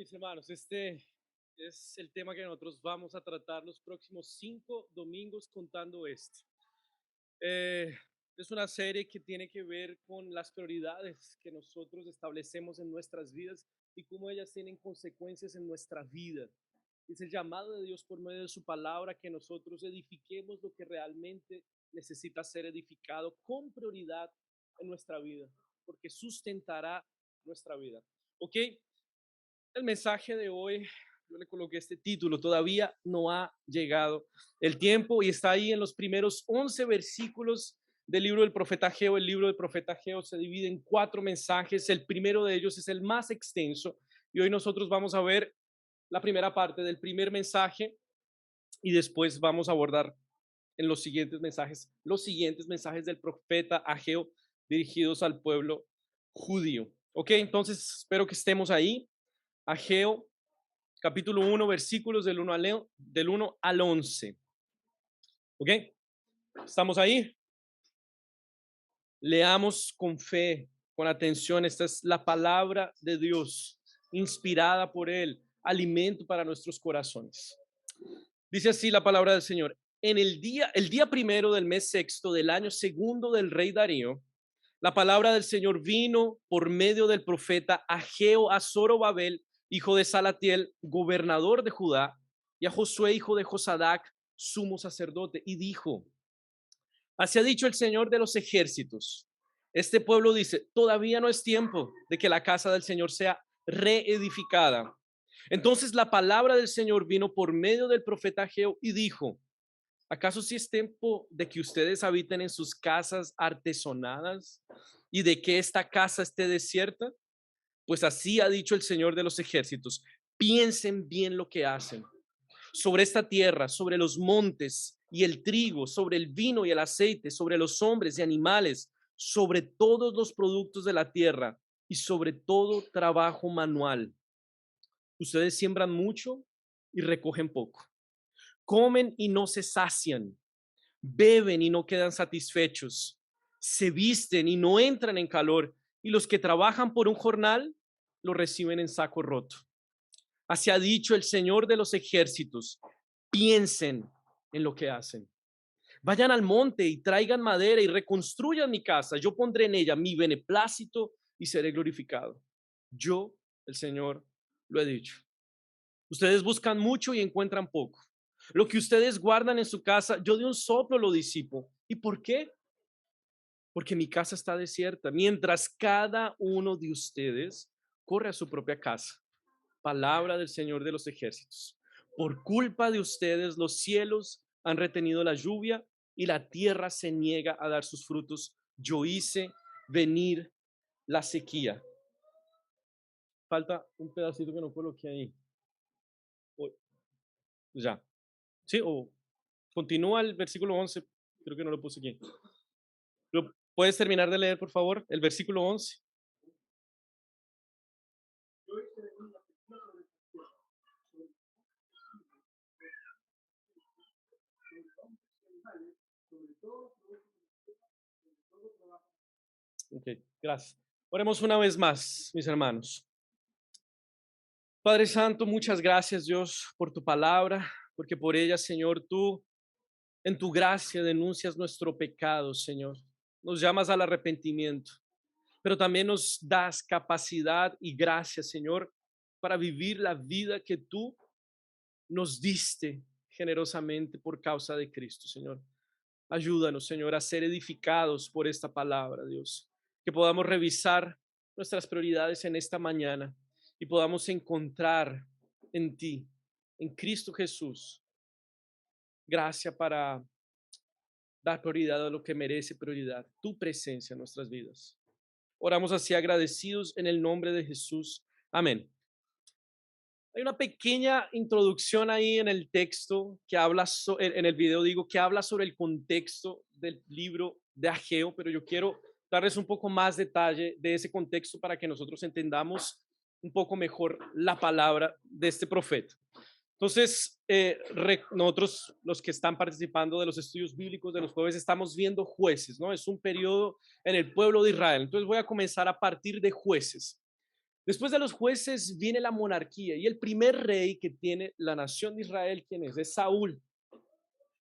mis hermanos, este es el tema que nosotros vamos a tratar los próximos 5 domingos contando esto. Eh, es una serie que tiene que ver con las prioridades que nosotros establecemos en nuestras vidas y cómo ellas tienen consecuencias en nuestra vida. Es el llamado de Dios por medio de su palabra que nosotros edifiquemos lo que realmente necesita ser edificado con prioridad en nuestra vida, porque sustentará nuestra vida. ¿Ok? El mensaje de hoy, yo le coloqué este título: todavía no ha llegado el tiempo, y está ahí en los primeros 11 versículos del libro del profeta Ageo. El libro del profeta Ageo se divide en 4 mensajes. El primero de ellos es el más extenso, y hoy nosotros vamos a ver la primera parte del primer mensaje, y después vamos a abordar en los siguientes mensajes del profeta Ageo dirigidos al pueblo judío. Ok, entonces espero que estemos ahí. Ageo capítulo 1, versículos del 1 al 11. ¿Ok? ¿Estamos ahí? Leamos con fe, con atención. Esta es la palabra de Dios, inspirada por Él, alimento para nuestros corazones. Dice así la palabra del Señor. El día primero del mes sexto del año segundo del rey Darío, la palabra del Señor vino por medio del profeta Ageo a Zorobabel, hijo de Salatiel, gobernador de Judá, y a Josué, hijo de Josadac, sumo sacerdote, y dijo: así ha dicho el Señor de los ejércitos. Este pueblo dice: todavía no es tiempo de que la casa del Señor sea reedificada. Entonces la palabra del Señor vino por medio del profeta Ageo y dijo: ¿acaso sí es tiempo de que ustedes habiten en sus casas artesonadas y de que esta casa esté desierta? Pues así ha dicho el Señor de los ejércitos: piensen bien lo que hacen. Sobre esta tierra, sobre los montes y el trigo, sobre el vino y el aceite, sobre los hombres y animales, sobre todos los productos de la tierra y sobre todo trabajo manual. Ustedes siembran mucho y recogen poco. Comen y no se sacian. Beben y no quedan satisfechos. Se visten y no entran en calor. Y los que trabajan por un jornal lo reciben en saco roto. Así ha dicho el Señor de los ejércitos: piensen en lo que hacen. Vayan al monte y traigan madera y reconstruyan mi casa. Yo pondré en ella mi beneplácito y seré glorificado. Yo, el Señor, lo he dicho. Ustedes buscan mucho y encuentran poco. Lo que ustedes guardan en su casa, yo de un soplo lo disipo. ¿Y por qué? Porque mi casa está desierta, mientras cada uno de ustedes corre a su propia casa. Palabra del Señor de los ejércitos. Por culpa de ustedes, los cielos han retenido la lluvia y la tierra se niega a dar sus frutos. Yo hice venir la sequía. Falta un pedacito que no coloqué ahí. O, ya. Sí, o continúa el versículo 11. Creo que no lo puse aquí. ¿Puedes terminar de leer, por favor, el versículo 11? Ok, gracias. Oremos una vez más, mis hermanos. Padre Santo, muchas gracias, Dios, por tu palabra, porque por ella, Señor, tú en tu gracia denuncias nuestro pecado, Señor. Nos llamas al arrepentimiento, pero también nos das capacidad y gracia, Señor, para vivir la vida que tú nos diste generosamente por causa de Cristo, Señor. Ayúdanos, Señor, a ser edificados por esta palabra, Dios. Que podamos revisar nuestras prioridades en esta mañana y podamos encontrar en ti, en Cristo Jesús, gracia para dar prioridad a lo que merece prioridad, tu presencia en nuestras vidas. Oramos así agradecidos en el nombre de Jesús. Amén. Hay una pequeña introducción ahí en el texto que habla, en el video digo, que habla sobre el contexto del libro de Ageo, pero yo quiero darles un poco más detalle de ese contexto para que nosotros entendamos un poco mejor la palabra de este profeta. Entonces, nosotros los que están participando de los estudios bíblicos de los jueves estamos viendo Jueces, ¿no? Es un periodo en el pueblo de Israel. Entonces voy a comenzar a partir de Jueces. Después de los jueces viene la monarquía y el primer rey que tiene la nación de Israel, ¿quién es? Es Saúl.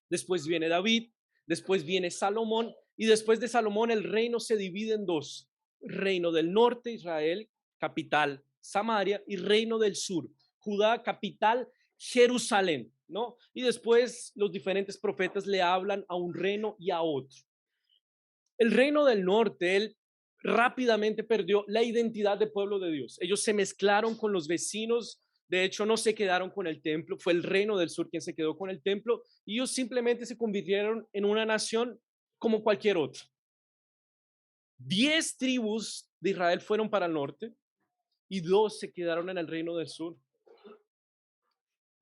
Después viene David, después viene Salomón y después de Salomón el reino se divide en dos. Reino del norte, Israel, capital, Samaria, y reino del sur, Judá, capital, Jerusalén, ¿no? Y después los diferentes profetas le hablan a un reino y a otro. El reino del norte, él rápidamente perdió la identidad de pueblo de Dios. Ellos se mezclaron con los vecinos, de hecho no se quedaron con el templo, fue el reino del sur quien se quedó con el templo y ellos simplemente se convirtieron en una nación como cualquier otra. 10 tribus de Israel fueron para el norte y 2 se quedaron en el reino del sur.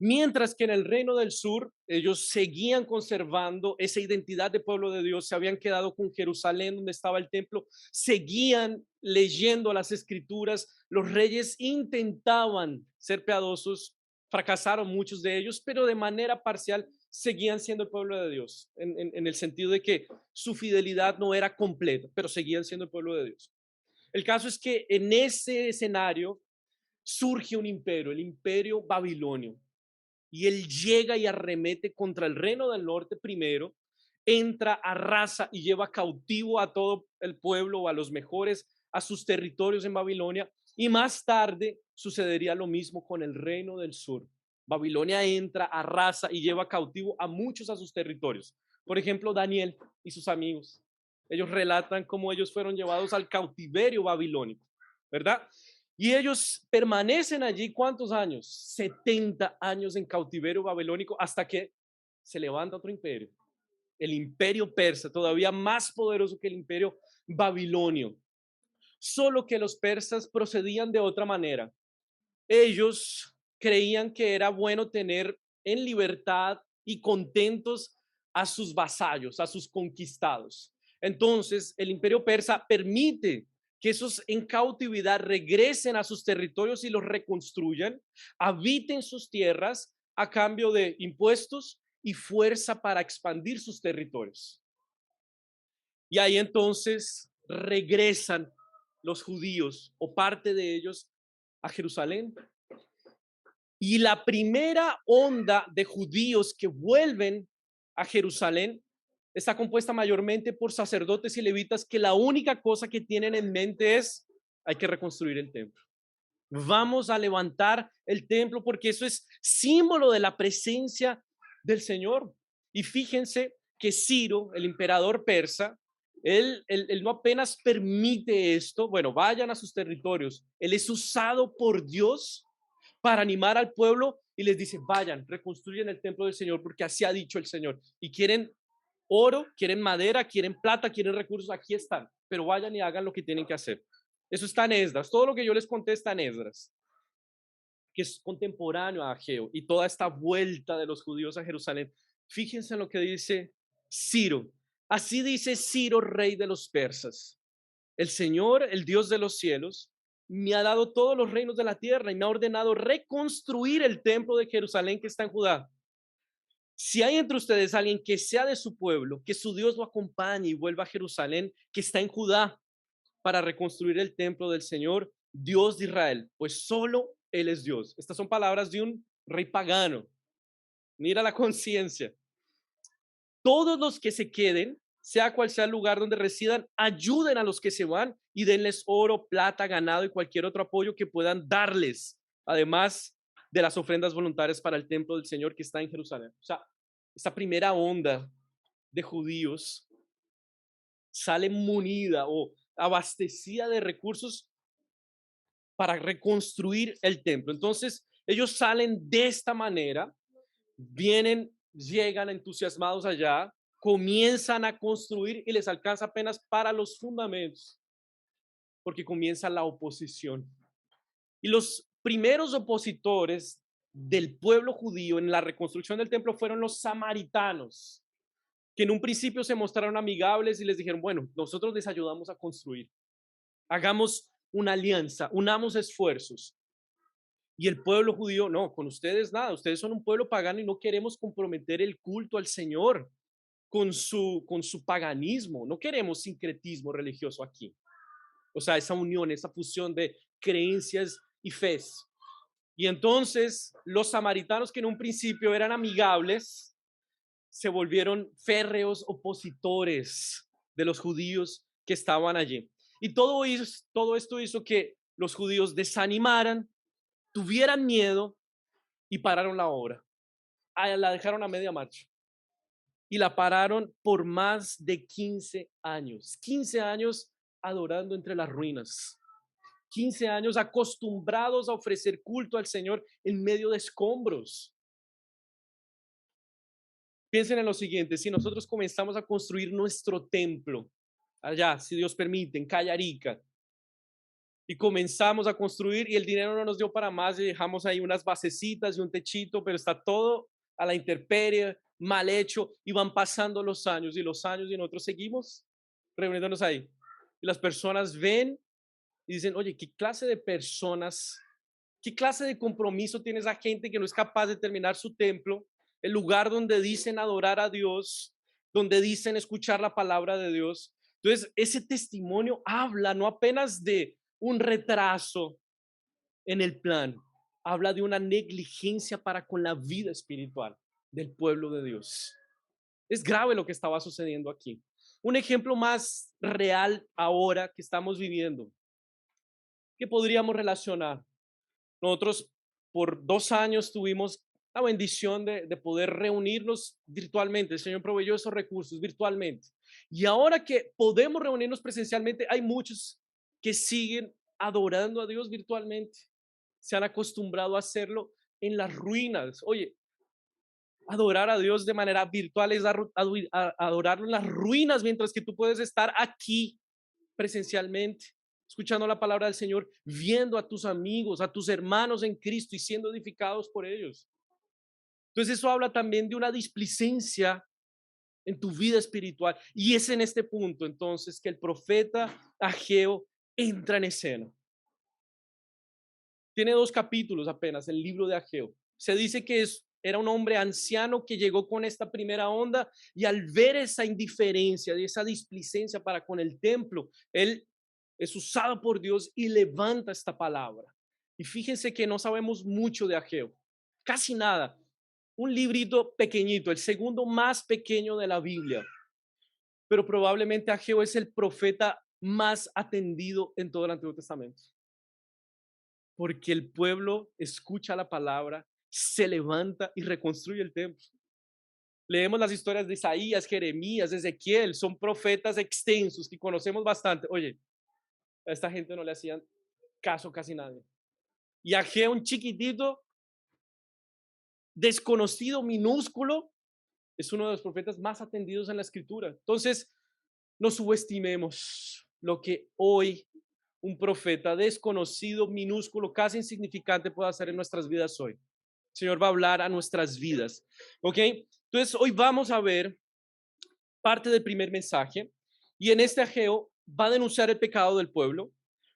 Mientras que en el reino del sur ellos seguían conservando esa identidad de pueblo de Dios, se habían quedado con Jerusalén donde estaba el templo, seguían leyendo las escrituras, los reyes intentaban ser piadosos, fracasaron muchos de ellos, pero de manera parcial seguían siendo el pueblo de Dios, en el sentido de que su fidelidad no era completa, pero seguían siendo el pueblo de Dios. El caso es que en ese escenario surge un imperio, el imperio babilonio, y él llega y arremete contra el reino del norte primero, entra, arrasa y lleva cautivo a todo el pueblo o a los mejores a sus territorios en Babilonia, y más tarde sucedería lo mismo con el reino del sur. Babilonia entra, arrasa y lleva cautivo a muchos a sus territorios. Por ejemplo, Daniel y sus amigos. Ellos relatan cómo ellos fueron llevados al cautiverio babilónico, ¿verdad? Y ellos permanecen allí, ¿cuántos años? 70 años en cautiverio babilónico hasta que se levanta otro imperio, el imperio persa, todavía más poderoso que el imperio babilonio. Solo que los persas procedían de otra manera. Ellos creían que era bueno tener en libertad y contentos a sus vasallos, a sus conquistados. Entonces, el imperio persa permite que esos en cautividad regresen a sus territorios y los reconstruyan, habiten sus tierras a cambio de impuestos y fuerza para expandir sus territorios. Y ahí entonces regresan los judíos o parte de ellos a Jerusalén. Y la primera onda de judíos que vuelven a Jerusalén está compuesta mayormente por sacerdotes y levitas que la única cosa que tienen en mente es: hay que reconstruir el templo. Vamos a levantar el templo porque eso es símbolo de la presencia del Señor. Y fíjense que Ciro, el emperador persa, él no apenas permite esto, bueno, vayan a sus territorios, él es usado por Dios para animar al pueblo y les dice: vayan, reconstruyan el templo del Señor porque así ha dicho el Señor. Y quieren oro, quieren madera, quieren plata, quieren recursos, aquí están, pero vayan y hagan lo que tienen que hacer. Eso está en Esdras, todo lo que yo les conté está en Esdras, que es contemporáneo a Ageo, y toda esta vuelta de los judíos a Jerusalén. Fíjense en lo que dice Ciro. Así dice Ciro, rey de los persas: el Señor, el Dios de los cielos, me ha dado todos los reinos de la tierra y me ha ordenado reconstruir el templo de Jerusalén que está en Judá. Si hay entre ustedes alguien que sea de su pueblo, que su Dios lo acompañe y vuelva a Jerusalén, que está en Judá, para reconstruir el templo del Señor, Dios de Israel, pues solo Él es Dios. Estas son palabras de un rey pagano. Mira la conciencia. Todos los que se queden, sea cual sea el lugar donde residan, ayuden a los que se van y denles oro, plata, ganado y cualquier otro apoyo que puedan darles, además de las ofrendas voluntarias para el templo del Señor que está en Jerusalén. O sea, esta primera onda de judíos sale munida o abastecida de recursos para reconstruir el templo. Entonces, ellos salen de esta manera, vienen, llegan entusiasmados allá, comienzan a construir y les alcanza apenas para los fundamentos, porque comienza la oposición. Y los primeros opositores del pueblo judío en la reconstrucción del templo fueron los samaritanos, que en un principio se mostraron amigables y les dijeron: bueno, nosotros les ayudamos a construir, hagamos una alianza, unamos esfuerzos. Y el pueblo judío: no, con ustedes nada, ustedes son un pueblo pagano y no queremos comprometer el culto al Señor con su paganismo, no queremos sincretismo religioso aquí. O sea, esa unión, esa fusión de creencias y fes. Y entonces los samaritanos, que en un principio eran amigables, se volvieron férreos opositores de los judíos que estaban allí. Y todo esto hizo que los judíos desanimaran, tuvieran miedo y pararon la obra. La dejaron a media marcha y la pararon por más de 15 años. 15 años adorando entre las ruinas. 15 años acostumbrados a ofrecer culto al Señor en medio de escombros. Piensen en lo siguiente: si nosotros comenzamos a construir nuestro templo, allá, si Dios permite, en Callarica, y comenzamos a construir y el dinero no nos dio para más y dejamos ahí unas basecitas y un techito, pero está todo a la intemperie, mal hecho, y van pasando los años y los años y nosotros seguimos reuniéndonos ahí. Y las personas ven y dicen: oye, ¿qué clase de personas, qué clase de compromiso tiene esa gente que no es capaz de terminar su templo, el lugar donde dicen adorar a Dios, donde dicen escuchar la palabra de Dios? Entonces, ese testimonio habla no apenas de un retraso en el plan, habla de una negligencia para con la vida espiritual del pueblo de Dios. Es grave lo que estaba sucediendo aquí. Un ejemplo más real ahora que estamos viviendo, que podríamos relacionar. Nosotros por 2 años tuvimos la bendición de poder reunirnos virtualmente. El Señor proveyó esos recursos virtualmente. Y ahora que podemos reunirnos presencialmente, hay muchos que siguen adorando a Dios virtualmente. Se han acostumbrado a hacerlo en las ruinas. Oye, adorar a Dios de manera virtual es adorarlo en las ruinas, mientras que tú puedes estar aquí presencialmente, escuchando la palabra del Señor, viendo a tus amigos, a tus hermanos en Cristo y siendo edificados por ellos. Entonces eso habla también de una displicencia en tu vida espiritual. Y es en este punto entonces que el profeta Ageo entra en escena. Tiene 2 capítulos apenas el libro de Ageo. Se dice que era un hombre anciano que llegó con esta primera onda y al ver esa indiferencia, esa displicencia para con el templo, él es usado por Dios y levanta esta palabra. Y fíjense que no sabemos mucho de Ageo, casi nada. Un librito pequeñito, el segundo más pequeño de la Biblia, pero probablemente Ageo es el profeta más atendido en todo el Antiguo Testamento, porque el pueblo escucha la palabra, se levanta y reconstruye el templo. Leemos las historias de Isaías, Jeremías, Ezequiel, son profetas extensos que conocemos bastante. Oye, a esta gente no le hacían caso casi nadie. Y Ageo, un chiquitito, desconocido, minúsculo, es uno de los profetas más atendidos en la escritura. Entonces, no subestimemos lo que hoy un profeta desconocido, minúsculo, casi insignificante puede hacer en nuestras vidas hoy. El Señor va a hablar a nuestras vidas. ¿Ok? Entonces, hoy vamos a ver parte del primer mensaje y en este Ageo va a denunciar el pecado del pueblo,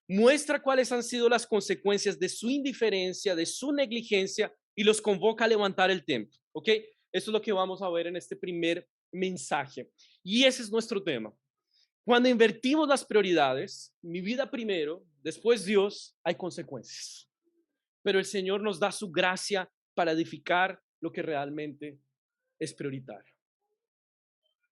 muestra cuáles han sido las consecuencias de su indiferencia, de su negligencia y los convoca a levantar el templo. ¿Ok? Eso es lo que vamos a ver en este primer mensaje. Y ese es nuestro tema. Cuando invertimos las prioridades, mi vida primero, después Dios, hay consecuencias. Pero el Señor nos da su gracia para edificar lo que realmente es prioritario.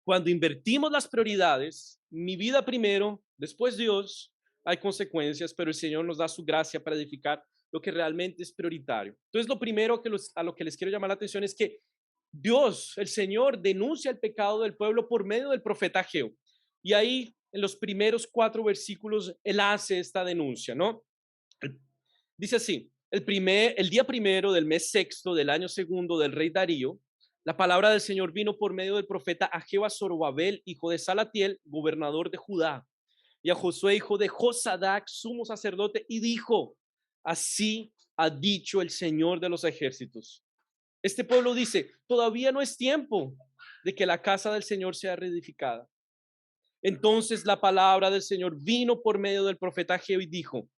Cuando invertimos las prioridades, mi vida primero, después Dios, hay consecuencias, pero el Señor nos da su gracia para edificar lo que realmente es prioritario. Entonces, lo primero a lo que les quiero llamar la atención es que Dios, el Señor, denuncia el pecado del pueblo por medio del profeta Ageo. Y ahí, en los primeros 4 versículos, él hace esta denuncia, ¿no? Dice así: el día primero del mes sexto del año segundo del rey Darío, la palabra del Señor vino por medio del profeta Ageo a Zorobabel, hijo de Salatiel, gobernador de Judá, y a Josué, hijo de Josadac, sumo sacerdote, y dijo: así ha dicho el Señor de los ejércitos. Este pueblo dice: todavía no es tiempo de que la casa del Señor sea reedificada. Entonces la palabra del Señor vino por medio del profeta Ageo y dijo: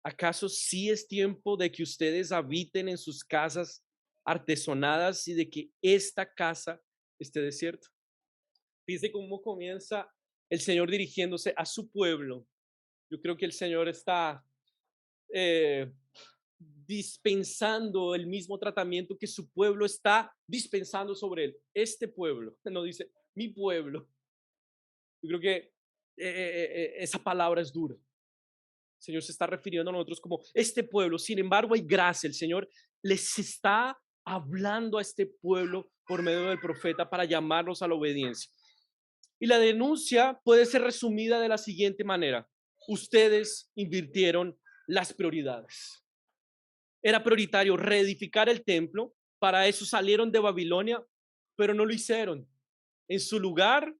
¿acaso sí es tiempo de que ustedes habiten en sus casas artesonadas y de que esta casa esté desierta? Fíjense cómo comienza el Señor dirigiéndose a su pueblo. Yo creo que el Señor está eh, dispensando el mismo tratamiento que su pueblo está dispensando sobre él. Este pueblo, no dice mi pueblo. Yo creo que esa palabra es dura. El Señor se está refiriendo a nosotros como este pueblo. Sin embargo, hay gracia. El Señor les está hablando a este pueblo por medio del profeta para llamarlos a la obediencia. Y la denuncia puede ser resumida de la siguiente manera. Ustedes invirtieron las prioridades. Era prioritario reedificar el templo. Para eso salieron de Babilonia, pero no lo hicieron. En su lugar,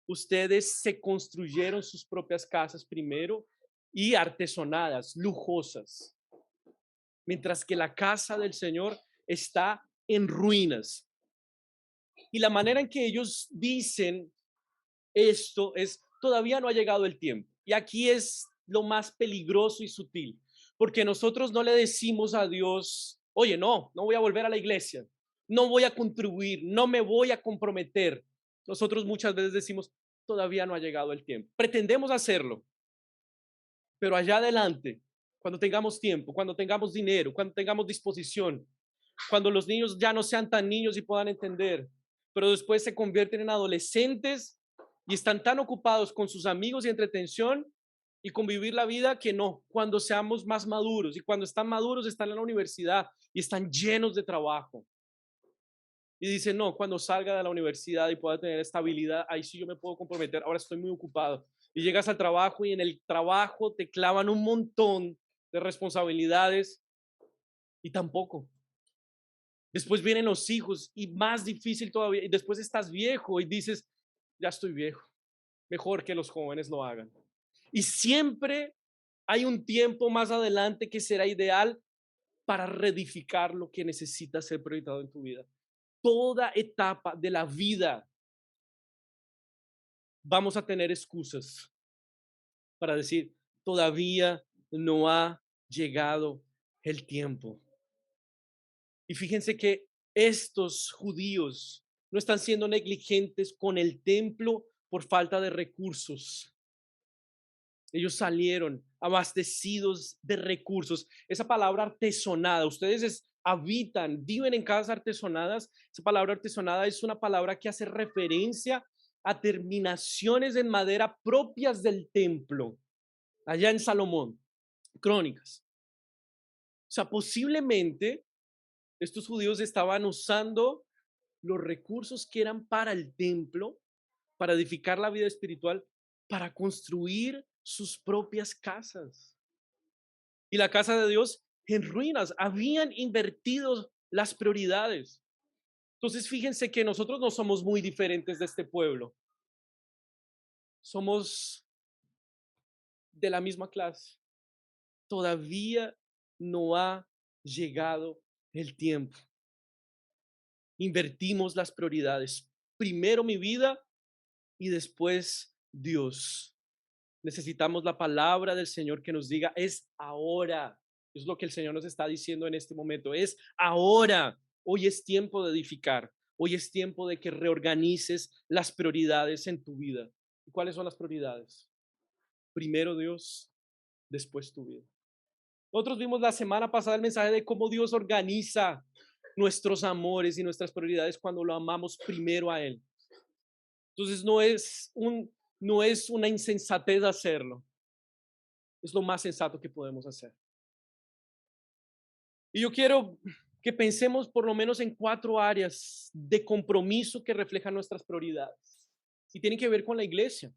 ustedes se construyeron sus propias casas primero y artesonadas, lujosas, mientras que la casa del Señor está en ruinas. Y la manera en que ellos dicen esto es, todavía no ha llegado el tiempo. Y aquí es lo más peligroso y sutil, porque nosotros no le decimos a Dios, oye, no voy a volver a la iglesia, no voy a contribuir, no me voy a comprometer. Nosotros muchas veces decimos, todavía no ha llegado el tiempo. Pretendemos hacerlo, pero allá adelante, cuando tengamos tiempo, cuando tengamos dinero, cuando tengamos disposición, cuando los niños ya no sean tan niños y puedan entender, pero después se convierten en adolescentes y están tan ocupados con sus amigos y entretención y con vivir la vida que no, cuando seamos más maduros y cuando están maduros están en la universidad y están llenos de trabajo. Y dicen, no, cuando salga de la universidad y pueda tener estabilidad, ahí sí yo me puedo comprometer, ahora estoy muy ocupado. Y llegas al trabajo y en el trabajo te clavan un montón de responsabilidades y tampoco. Después vienen los hijos y más difícil todavía. Y después estás viejo y dices, ya estoy viejo, mejor que los jóvenes lo hagan. Y siempre hay un tiempo más adelante que será ideal para reedificar lo que necesita ser proyectado en tu vida. Toda etapa de la vida vamos a tener excusas para decir, todavía no ha llegado el tiempo. Y fíjense que estos judíos no están siendo negligentes con el templo por falta de recursos. Ellos salieron abastecidos de recursos. Esa palabra artesonada, habitan, viven en casas artesonadas. Esa palabra artesonada es una palabra que hace referencia a terminaciones en madera propias del templo, allá en Salomón, Crónicas. O sea, posiblemente estos judíos estaban usando los recursos que eran para el templo, para edificar la vida espiritual, para construir sus propias casas. Y la casa de Dios en ruinas, habían invertido las prioridades. Entonces, fíjense que nosotros no somos muy diferentes de este pueblo. Somos de la misma clase. Todavía no ha llegado el tiempo. Invertimos las prioridades. Primero mi vida y después Dios. Necesitamos la palabra del Señor que nos diga, es ahora. Es lo que el Señor nos está diciendo en este momento. Es ahora. Hoy es tiempo de edificar. Hoy es tiempo de que reorganices las prioridades en tu vida. ¿Y cuáles son las prioridades? Primero Dios, después tu vida. Nosotros vimos la semana pasada el mensaje de cómo Dios organiza nuestros amores y nuestras prioridades cuando lo amamos primero a Él. Entonces no es una insensatez hacerlo. Es lo más sensato que podemos hacer. Y yo quiero que pensemos por lo menos en 4 áreas de compromiso que reflejan nuestras prioridades. Y tienen que ver con la iglesia.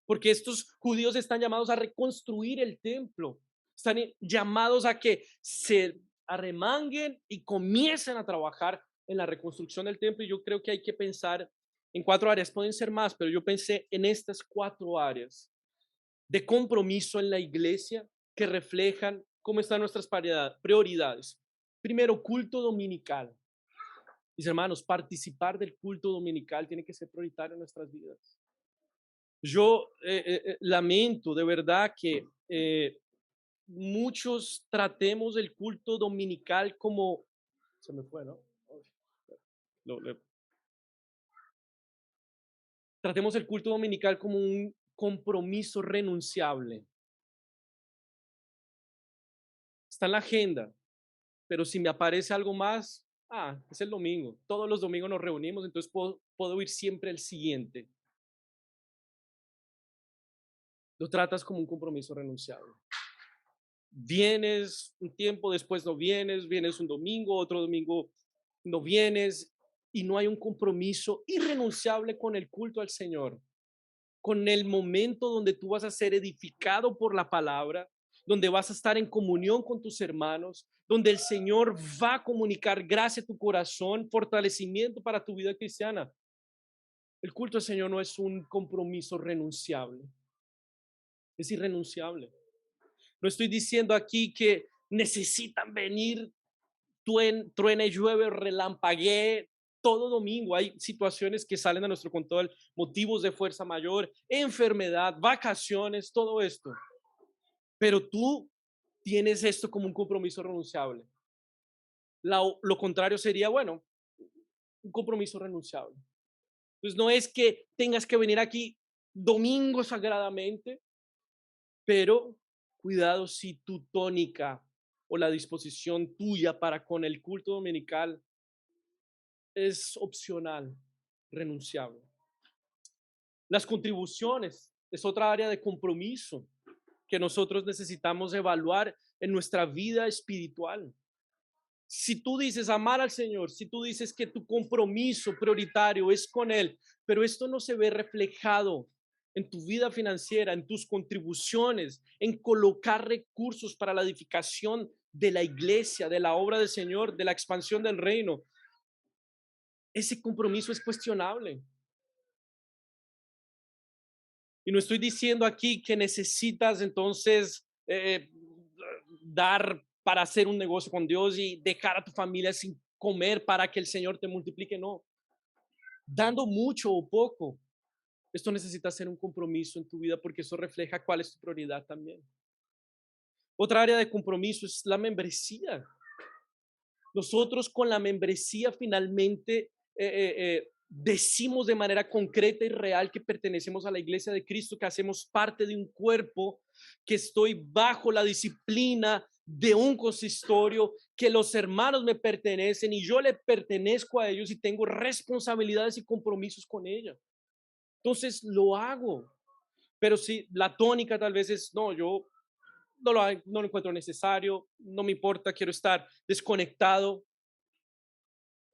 Porque estos judíos están llamados a reconstruir el templo. Están llamados a que se arremanguen y comiencen a trabajar en la reconstrucción del templo. Y yo creo que hay que pensar en 4 áreas. Pueden ser más, pero yo pensé en estas 4 áreas de compromiso en la iglesia que reflejan cómo están nuestras prioridades. Primero, culto dominical. Mis hermanos, participar del culto dominical tiene que ser prioritario en nuestras vidas. Yo lamento de verdad que muchos tratemos el culto dominical como, se me fue, ¿no? Tratemos el culto dominical como un compromiso renunciable. está en la agenda, pero si me aparece algo más, es el domingo. Todos los domingos nos reunimos, entonces puedo ir siempre el siguiente. Lo tratas como un compromiso renunciable. Vienes un tiempo, después no vienes, vienes un domingo, otro domingo no vienes y no hay un compromiso irrenunciable con el culto al Señor, con el momento donde tú vas a ser edificado por la palabra, donde vas a estar en comunión con tus hermanos, donde el Señor va a comunicar gracia a tu corazón, fortalecimiento para tu vida cristiana. El culto al Señor no es un compromiso renunciable, es irrenunciable. No estoy diciendo aquí que necesitan venir, truene, llueve, relampaguee todo domingo. Hay situaciones que salen a nuestro control, motivos de fuerza mayor, enfermedad, vacaciones, todo esto. Pero tú tienes esto como un compromiso renunciable. Lo contrario sería, bueno, un compromiso renunciable. Entonces no es que tengas que venir aquí domingo sagradamente, pero cuidado si tu tónica o la disposición tuya para con el culto dominical es opcional, renunciable. Las contribuciones es otra área de compromiso que nosotros necesitamos evaluar en nuestra vida espiritual. Si tú dices amar al Señor, si tú dices que tu compromiso prioritario es con Él, pero esto no se ve reflejado en tu vida financiera, en tus contribuciones, en colocar recursos para la edificación de la iglesia, de la obra del Señor, de la expansión del reino, ese compromiso es cuestionable. Y no estoy diciendo aquí que necesitas entonces dar para hacer un negocio con Dios y dejar a tu familia sin comer para que el Señor te multiplique, no. Dando mucho o poco, esto necesita ser un compromiso en tu vida porque eso refleja cuál es tu prioridad también. Otra área de compromiso es la membresía. Nosotros con la membresía finalmente decimos de manera concreta y real que pertenecemos a la iglesia de Cristo, que hacemos parte de un cuerpo, que estoy bajo la disciplina de un consistorio, que los hermanos me pertenecen y yo le pertenezco a ellos y tengo responsabilidades y compromisos con ellos. Entonces lo hago, pero si la tónica tal vez es, no, yo no lo encuentro necesario, no me importa, quiero estar desconectado,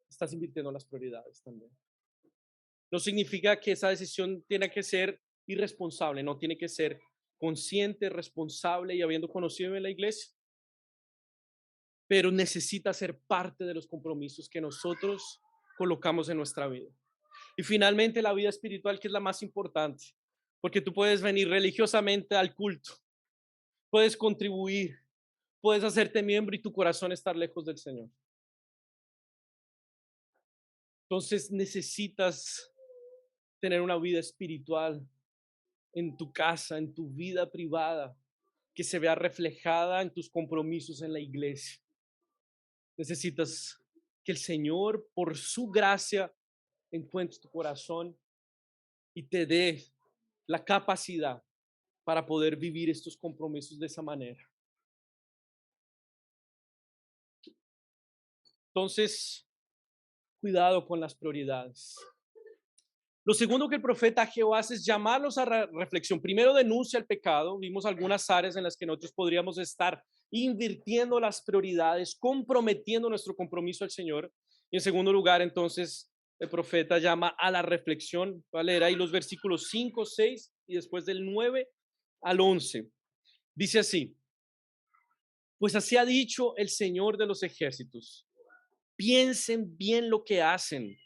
estás invirtiendo las prioridades también. No significa que esa decisión tiene que ser irresponsable, no tiene que ser consciente, responsable y habiendo conocido en la iglesia, pero necesita ser parte de los compromisos que nosotros colocamos en nuestra vida. Y finalmente la vida espiritual, que es la más importante, porque tú puedes venir religiosamente al culto, puedes contribuir, puedes hacerte miembro y tu corazón estar lejos del Señor. Entonces necesitas tener una vida espiritual en tu casa, en tu vida privada, que se vea reflejada en tus compromisos en la iglesia. Necesitas que el Señor, por su gracia, encuentre tu corazón y te dé la capacidad para poder vivir estos compromisos de esa manera. Entonces, cuidado con las prioridades. Lo segundo que el profeta Jehová hace es llamarlos a reflexión. Primero denuncia el pecado. Vimos algunas áreas en las que nosotros podríamos estar invirtiendo las prioridades, comprometiendo nuestro compromiso al Señor. Y en segundo lugar, entonces, el profeta llama a la reflexión. Voy a leer ahí los versículos 5, 6 y después del 9 al 11. Dice así: pues así ha dicho el Señor de los ejércitos. Piensen bien lo que hacen.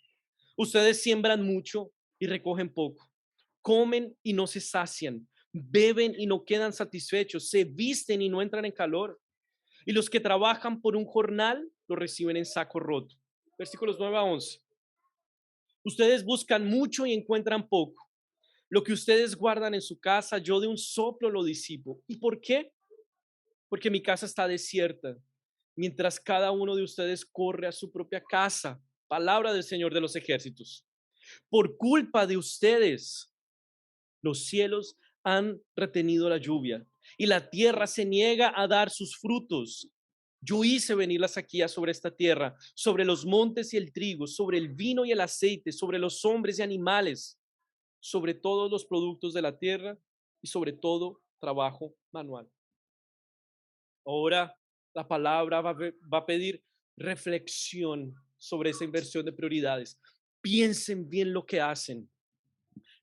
Ustedes siembran mucho y recogen poco. Comen y no se sacian. Beben y no quedan satisfechos. Se visten y no entran en calor. Y los que trabajan por un jornal lo reciben en saco roto. Versículos 9 a 11. Ustedes buscan mucho y encuentran poco. Lo que ustedes guardan en su casa, yo de un soplo lo disipo. ¿Y por qué? Porque mi casa está desierta, mientras cada uno de ustedes corre a su propia casa. Palabra del Señor de los ejércitos. Por culpa de ustedes, los cielos han retenido la lluvia y la tierra se niega a dar sus frutos. Yo hice venir la sequía sobre esta tierra, sobre los montes y el trigo, sobre el vino y el aceite, sobre los hombres y animales, sobre todos los productos de la tierra y sobre todo trabajo manual. Ahora la palabra va a pedir reflexión sobre esa inversión de prioridades. Piensen bien lo que hacen,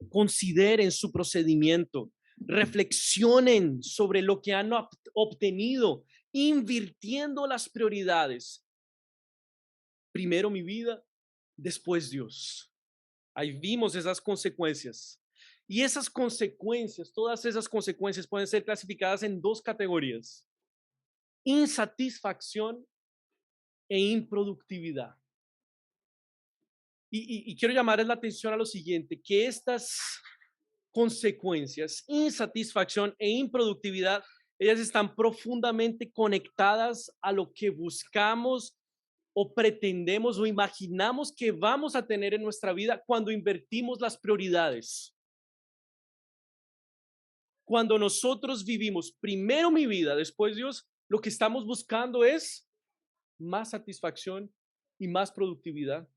consideren su procedimiento, reflexionen sobre lo que han obtenido, invirtiendo las prioridades. Primero mi vida, después Dios. Ahí vimos esas consecuencias. Y esas consecuencias, todas esas consecuencias pueden ser clasificadas en dos categorías: insatisfacción e improductividad. Y quiero llamarles la atención a lo siguiente, que estas consecuencias, insatisfacción e improductividad, ellas están profundamente conectadas a lo que buscamos o pretendemos o imaginamos que vamos a tener en nuestra vida cuando invertimos las prioridades. Cuando nosotros vivimos primero mi vida, después Dios, lo que estamos buscando es más satisfacción y más productividad.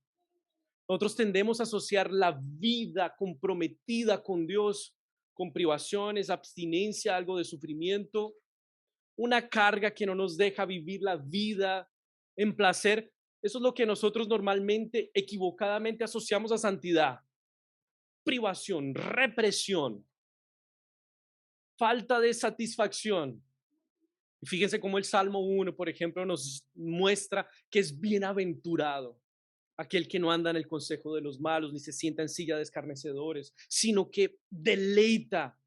Nosotros tendemos a asociar la vida comprometida con Dios con privaciones, abstinencia, algo de sufrimiento, una carga que no nos deja vivir la vida en placer. Eso es lo que nosotros normalmente equivocadamente asociamos a santidad: privación, represión, falta de satisfacción. Y fíjense cómo el Salmo 1, por ejemplo, nos muestra que es bienaventurado aquel que no anda en el consejo de los malos, ni se sienta en silla de escarnecedores, sino que deleita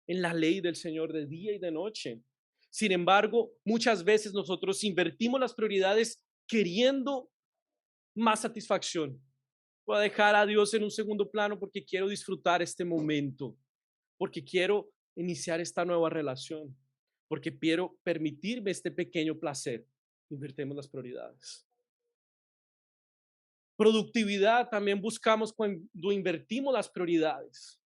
en la ley del Señor de día y de noche. Sin embargo, muchas veces nosotros invertimos las prioridades queriendo más satisfacción. Voy a dejar a Dios en un segundo plano porque quiero disfrutar este momento, porque quiero iniciar esta nueva relación, porque quiero permitirme este pequeño placer. Invertimos las prioridades. Productividad también buscamos cuando invertimos las prioridades.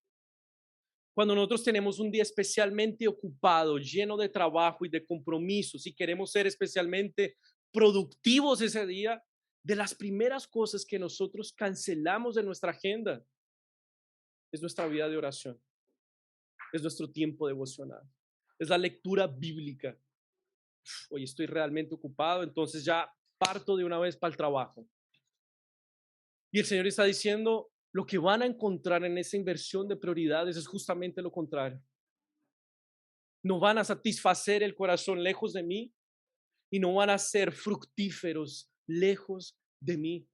Cuando nosotros tenemos un día especialmente ocupado, lleno de trabajo y de compromisos, y queremos ser especialmente productivos ese día, de las primeras cosas que nosotros cancelamos de nuestra agenda es nuestra vida de oración, es nuestro tiempo devocional, es la lectura bíblica. Hoy estoy realmente ocupado, entonces ya parto de una vez para el trabajo. Y el Señor está diciendo, lo que van a encontrar en esa inversión de prioridades es justamente lo contrario. No van a satisfacer el corazón lejos de mí y no van a ser fructíferos lejos de mí.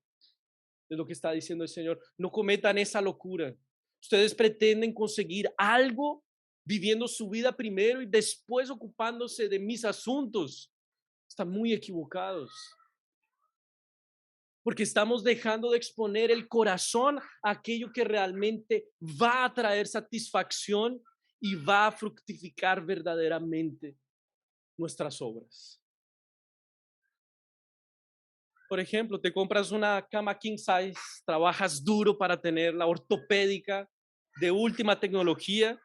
Es lo que está diciendo el Señor. No cometan esa locura. Ustedes pretenden conseguir algo viviendo su vida primero y después ocupándose de mis asuntos. Están muy equivocados. Porque estamos dejando de exponer el corazón a aquello que realmente va a traer satisfacción y va a fructificar verdaderamente nuestras obras. Por ejemplo, te compras una cama king size, trabajas duro para tenerla, ortopédica, de última tecnología,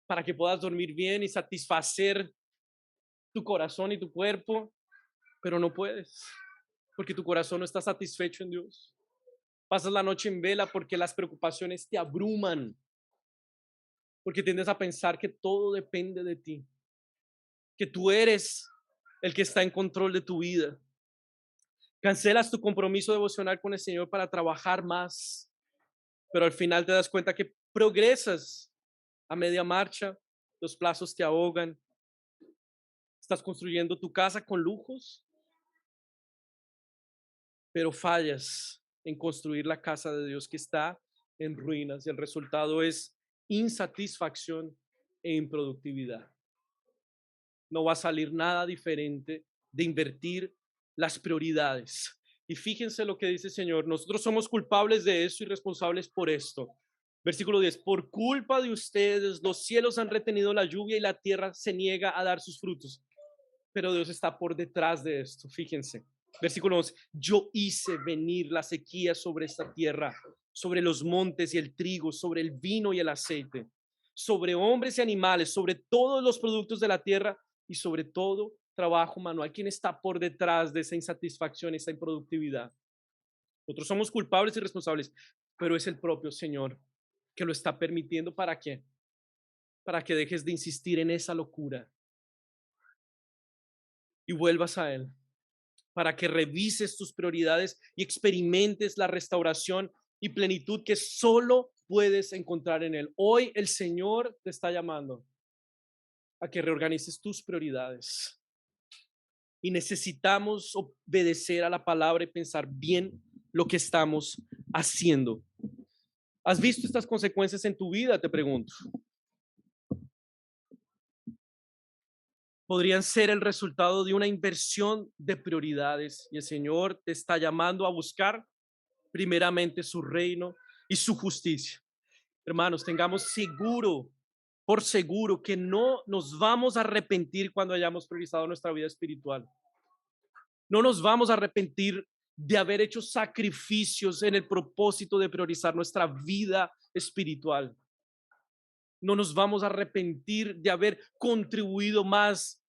para que puedas dormir bien y satisfacer tu corazón y tu cuerpo, pero no puedes, porque tu corazón no está satisfecho en Dios. Pasas la noche en vela porque las preocupaciones te abruman, porque tiendes a pensar que todo depende de ti, que tú eres el que está en control de tu vida. Cancelas tu compromiso devocional con el Señor para trabajar más, pero al final te das cuenta que progresas a media marcha, los plazos te ahogan, estás construyendo tu casa con lujos, pero fallas en construir la casa de Dios que está en ruinas y el resultado es insatisfacción e improductividad. No va a salir nada diferente de invertir las prioridades. Y fíjense lo que dice el Señor, nosotros somos culpables de eso y responsables por esto. Versículo 10, por culpa de ustedes los cielos han retenido la lluvia y la tierra se niega a dar sus frutos. Pero Dios está por detrás de esto, fíjense. Versículo 11, yo hice venir la sequía sobre esta tierra, sobre los montes y el trigo, sobre el vino y el aceite, sobre hombres y animales, sobre todos los productos de la tierra y sobre todo trabajo manual? ¿Quién está por detrás de esa insatisfacción, esa improductividad? Nosotros somos culpables y responsables, pero es el propio Señor que lo está permitiendo. ¿Para qué? Para que dejes de insistir en esa locura y vuelvas a Él, para que revises tus prioridades y experimentes la restauración y plenitud que solo puedes encontrar en Él. Hoy el Señor te está llamando a que reorganices tus prioridades y necesitamos obedecer a la palabra y pensar bien lo que estamos haciendo. ¿Has visto estas consecuencias en tu vida? Te pregunto. Podrían ser el resultado de una inversión de prioridades y el Señor te está llamando a buscar primeramente su reino y su justicia. Hermanos, tengamos seguro, por seguro, que no nos vamos a arrepentir cuando hayamos priorizado nuestra vida espiritual. No nos vamos a arrepentir de haber hecho sacrificios en el propósito de priorizar nuestra vida espiritual. No nos vamos a arrepentir de haber contribuido más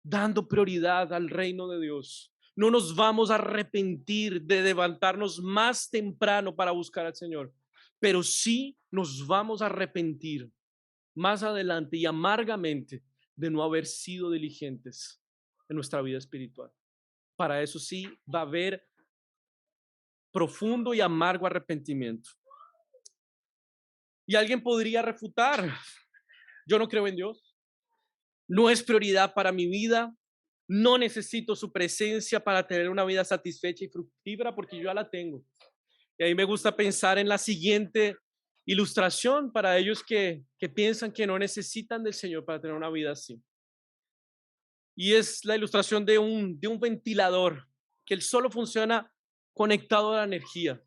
dando prioridad al reino de Dios. No nos vamos a arrepentir de levantarnos más temprano para buscar al Señor, pero sí nos vamos a arrepentir más adelante y amargamente de no haber sido diligentes en nuestra vida espiritual. Para eso sí va a haber profundo y amargo arrepentimiento. Y alguien podría refutar: yo no creo en Dios, no es prioridad para mi vida, no necesito su presencia para tener una vida satisfecha y fructífera porque yo ya la tengo. Y ahí me gusta pensar en la siguiente ilustración para ellos que piensan que no necesitan del Señor para tener una vida así. Y es la ilustración de un ventilador que él solo funciona conectado a la energía.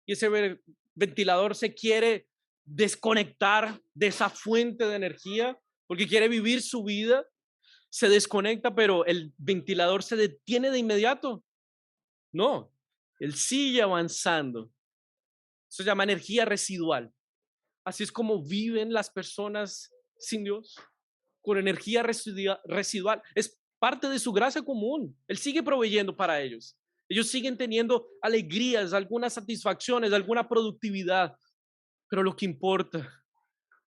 Y ese ventilador se quiere desconectar de esa fuente de energía porque quiere vivir su vida, se desconecta, pero el ventilador se detiene de inmediato. No, él sigue avanzando. Eso se llama energía residual. Así es como viven las personas sin Dios, con energía residual. Es parte de su gracia común. Él sigue proveyendo para ellos. Ellos siguen teniendo alegrías, algunas satisfacciones, alguna productividad, pero lo que importa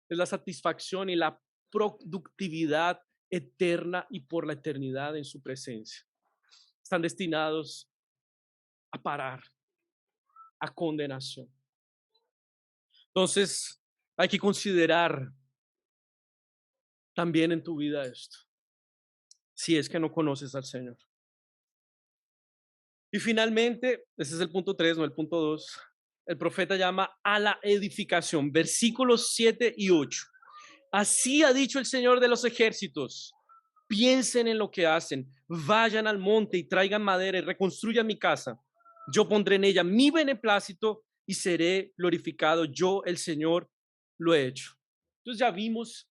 es la satisfacción y la productividad eterna y por la eternidad en su presencia. Están destinados a parar, a condenación. Entonces, hay que considerar también en tu vida esto, si es que no conoces al Señor. Y finalmente, ese es el punto 3, no el punto 2. El profeta llama a la edificación, versículos 7 y 8. Así ha dicho el Señor de los ejércitos: piensen en lo que hacen, vayan al monte y traigan madera y reconstruyan mi casa. Yo pondré en ella mi beneplácito y seré glorificado. Yo, el Señor, lo he hecho. Entonces ya vimos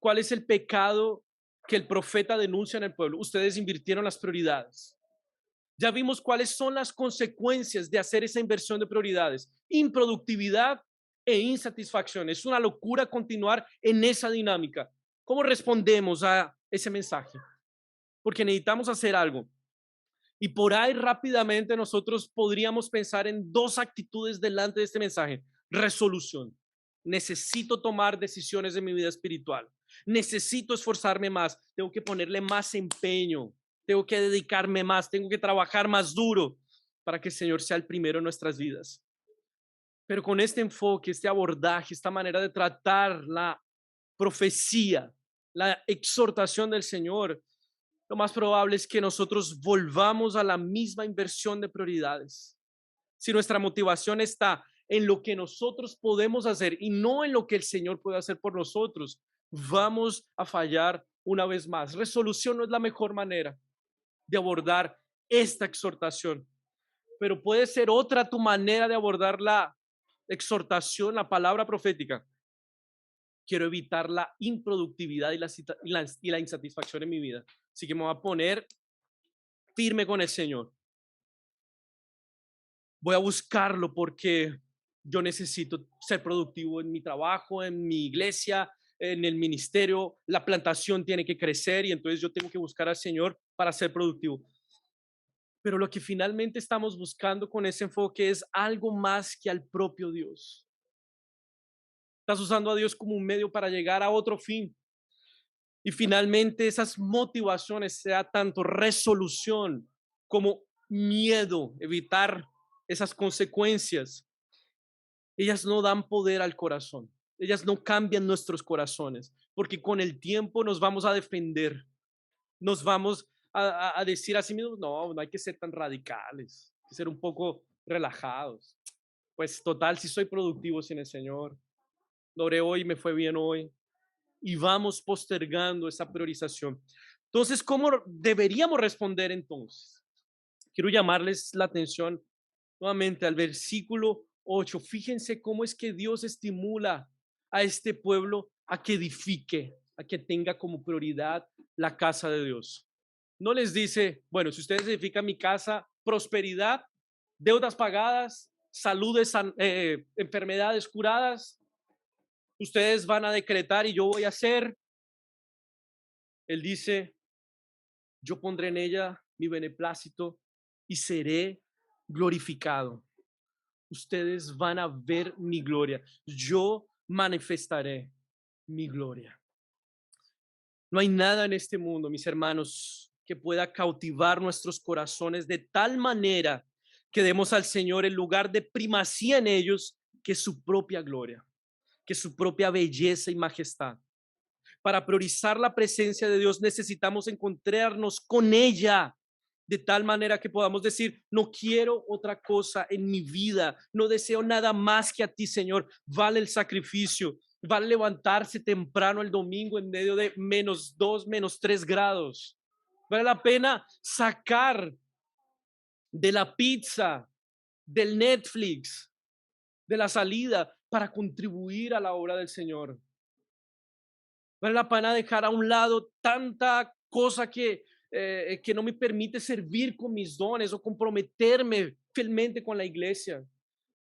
cuál es el pecado que el profeta denuncia en el pueblo. Ustedes invirtieron las prioridades. Ya vimos cuáles son las consecuencias de hacer esa inversión de prioridades: improductividad e insatisfacción. Es una locura continuar en esa dinámica. ¿Cómo respondemos a ese mensaje? Porque necesitamos hacer algo. Y por ahí rápidamente nosotros podríamos pensar en dos actitudes delante de este mensaje. Resolución. Necesito tomar decisiones en mi vida espiritual. Necesito esforzarme más. Tengo que ponerle más empeño. Tengo que dedicarme más. Tengo que trabajar más duro para que el Señor sea el primero en nuestras vidas. Pero con este enfoque, este abordaje, esta manera de tratar la profecía, la exhortación del Señor, lo más probable es que nosotros volvamos a la misma inversión de prioridades. Si nuestra motivación está en lo que nosotros podemos hacer y no en lo que el Señor puede hacer por nosotros, vamos a fallar una vez más. Resolución no es la mejor manera de abordar esta exhortación, pero puede ser otra tu manera de abordar la exhortación, la palabra profética. Quiero evitar la improductividad y la insatisfacción en mi vida. Así que me voy a poner firme con el Señor. Voy a buscarlo porque yo necesito ser productivo en mi trabajo, en mi iglesia, en el ministerio, la plantación tiene que crecer y entonces yo tengo que buscar al Señor para ser productivo. Pero lo que finalmente estamos buscando con ese enfoque es algo más que al propio Dios. Estás usando a Dios como un medio para llegar a otro fin. Y finalmente esas motivaciones, sea tanto resolución como miedo, evitar esas consecuencias, ellas no dan poder al corazón. Ellas no cambian nuestros corazones, porque con el tiempo nos vamos a defender, nos vamos a decir a sí mismos, no, no hay que ser tan radicales, hay que ser un poco relajados. Pues total, si soy productivo sin el Señor, lo oré hoy, me fue bien hoy, y vamos postergando esa priorización. Entonces, ¿cómo deberíamos responder entonces? Quiero llamarles la atención nuevamente al versículo 8. Fíjense cómo es que Dios estimula a este pueblo a que edifique, a que tenga como prioridad la casa de Dios. No les dice, bueno, si ustedes edifican mi casa, prosperidad, deudas pagadas, saludes, enfermedades curadas, ustedes van a decretar y yo voy a hacer. Él dice, yo pondré en ella mi beneplácito y seré glorificado. Ustedes van a ver mi gloria. Yo manifestaré mi gloria. No hay nada en este mundo, mis hermanos, que pueda cautivar nuestros corazones de tal manera que demos al Señor el lugar de primacía en ellos que su propia gloria, que su propia belleza y majestad. Para priorizar la presencia de Dios necesitamos encontrarnos con ella de tal manera que podamos decir, no quiero otra cosa en mi vida, no deseo nada más que a ti, Señor. Vale el sacrificio, vale levantarse temprano el domingo en medio de -2, -3 grados. Vale la pena sacar de la pizza, del Netflix, de la salida para contribuir a la obra del Señor. Vale la pena dejar a un lado tanta cosa que no me permite servir con mis dones o comprometerme fielmente con la iglesia,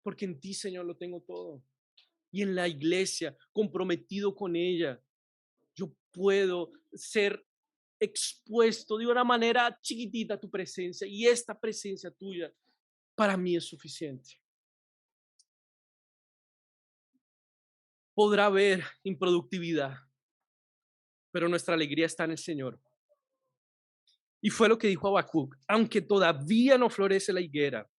porque en ti, Señor, lo tengo todo. Y en la iglesia, comprometido con ella, yo puedo ser expuesto de una manera chiquitita a tu presencia y esta presencia tuya para mí es suficiente. Podrá haber improductividad, pero nuestra alegría está en el Señor. Y fue lo que dijo Habacuc, aunque todavía no florece la higuera,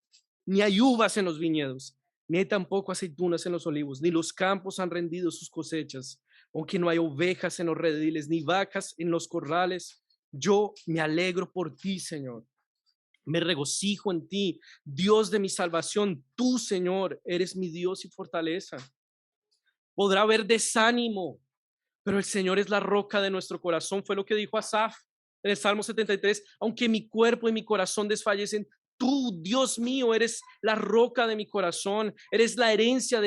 ni hay uvas en los viñedos, ni hay tampoco aceitunas en los olivos, ni los campos han rendido sus cosechas, aunque no hay ovejas en los rediles, ni vacas en los corrales, yo me alegro por ti, Señor. Me regocijo en ti, Dios de mi salvación. Tú, Señor, eres mi Dios y fortaleza. Podrá haber desánimo, pero el Señor es la roca de nuestro corazón. Fue lo que dijo Asaf en el Salmo 73. Aunque mi cuerpo y mi corazón desfallecen, tú, Dios mío, eres la roca de mi corazón. Eres la herencia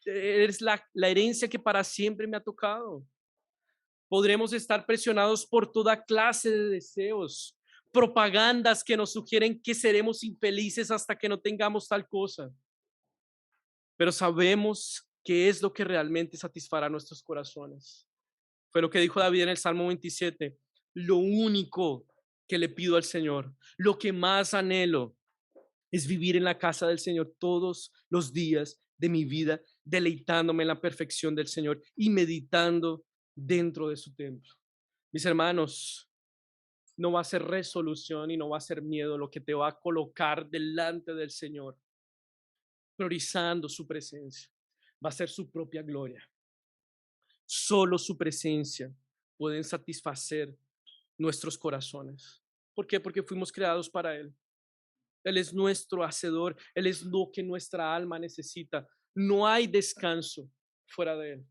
eres la herencia que para siempre me ha tocado. Podremos estar presionados por toda clase de deseos, propagandas que nos sugieren que seremos infelices hasta que no tengamos tal cosa. Pero sabemos qué es lo que realmente satisfará nuestros corazones. Fue lo que dijo David en el Salmo 27. Lo único que le pido al Señor, lo que más anhelo, es vivir en la casa del Señor todos los días de mi vida, deleitándome en la perfección del Señor y meditando dentro de su templo. Mis hermanos, no va a ser resolución y no va a ser miedo lo que te va a colocar delante del Señor, priorizando su presencia. Va a ser su propia gloria. Solo su presencia puede satisfacer nuestros corazones. ¿Por qué? Porque fuimos creados para Él. Él es nuestro hacedor. Él es lo que nuestra alma necesita. No hay descanso fuera de Él.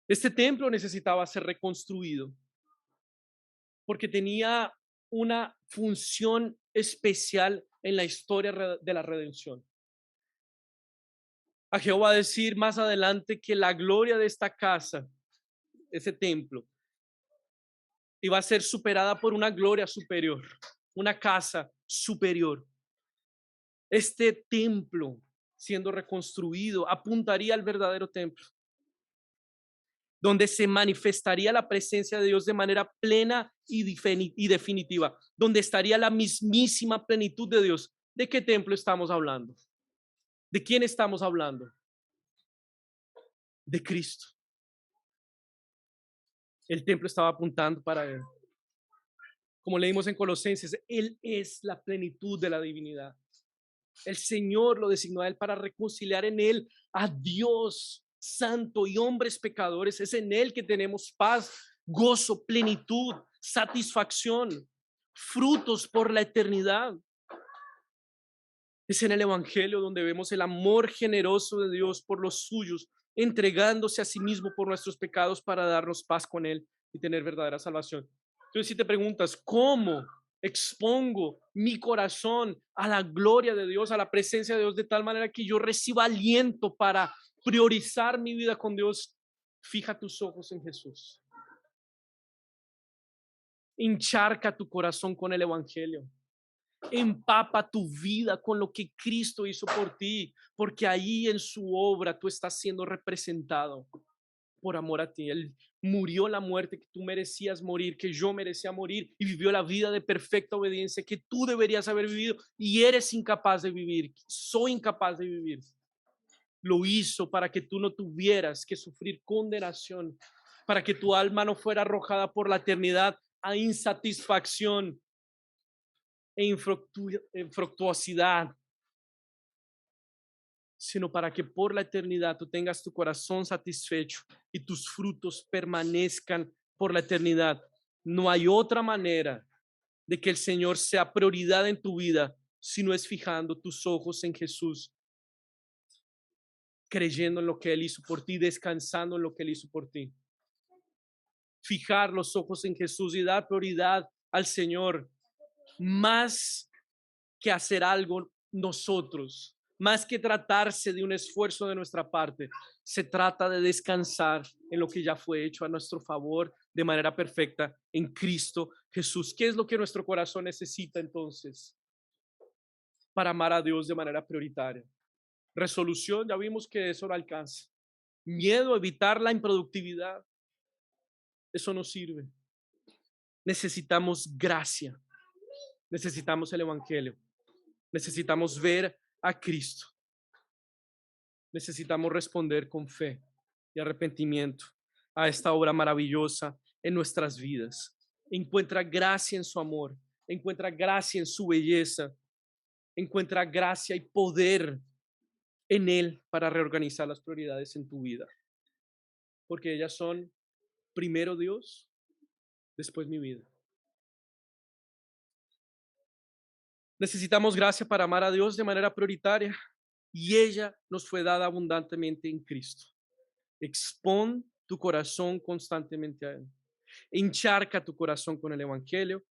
Este templo necesitaba ser reconstruido porque tenía una función especial en la historia de la redención. Ageo va a decir más adelante que la gloria de esta casa, ese templo, iba a ser superada por una gloria superior, una casa superior. Este templo siendo reconstruido apuntaría al verdadero templo. donde se manifestaría la presencia de Dios de manera plena y definitiva, donde estaría la mismísima plenitud de Dios. ¿De qué templo estamos hablando? ¿De quién estamos hablando? De Cristo. El templo estaba apuntando para Él. Como leímos en Colosenses, Él es la plenitud de la divinidad. El Señor lo designó a Él para reconciliar en Él a Dios santo y hombres pecadores. Es en Él que tenemos paz, gozo, plenitud, satisfacción, frutos por la eternidad. Es en el Evangelio donde vemos el amor generoso de Dios por los suyos, entregándose a sí mismo por nuestros pecados para darnos paz con Él y tener verdadera salvación. Entonces, si te preguntas, ¿cómo expongo mi corazón a la gloria de Dios, a la presencia de Dios, de tal manera que yo reciba aliento para priorizar mi vida con Dios? Fija tus ojos en Jesús. Encharca tu corazón con el Evangelio. Empapa tu vida con lo que Cristo hizo por ti, porque ahí en su obra tú estás siendo representado por amor a ti. Él murió la muerte que tú merecías morir, que yo merecía morir, y vivió la vida de perfecta obediencia que tú deberías haber vivido y eres incapaz de vivir. Soy incapaz de vivir. Lo hizo para que tú no tuvieras que sufrir condenación, para que tu alma no fuera arrojada por la eternidad a insatisfacción e infructuosidad, sino para que por la eternidad tú tengas tu corazón satisfecho y tus frutos permanezcan por la eternidad. No hay otra manera de que el Señor sea prioridad en tu vida si no es fijando tus ojos en Jesús, creyendo en lo que Él hizo por ti, descansando en lo que Él hizo por ti. Fijar los ojos en Jesús y dar prioridad al Señor más que hacer algo nosotros, más que tratarse de un esfuerzo de nuestra parte. Se trata de descansar en lo que ya fue hecho a nuestro favor de manera perfecta en Cristo Jesús. ¿Qué es lo que nuestro corazón necesita entonces para amar a Dios de manera prioritaria? Resolución, ya vimos que eso no alcanza. Miedo, evitar la improductividad, eso no sirve. Necesitamos gracia, necesitamos el Evangelio, necesitamos ver a Cristo. Necesitamos responder con fe y arrepentimiento a esta obra maravillosa en nuestras vidas. Encuentra gracia en su amor, encuentra gracia en su belleza, encuentra gracia y poder en Él para reorganizar las prioridades en tu vida. Porque ellas son primero Dios, después mi vida. Necesitamos gracia para amar a Dios de manera prioritaria y ella nos fue dada abundantemente en Cristo. Expon tu corazón constantemente a Él. Encharca tu corazón con el Evangelio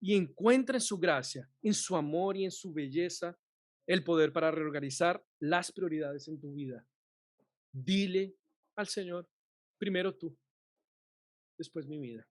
y encuentra en su gracia, en su amor y en su belleza el poder para reorganizar las prioridades en tu vida. Dile al Señor, primero tú, después mi vida.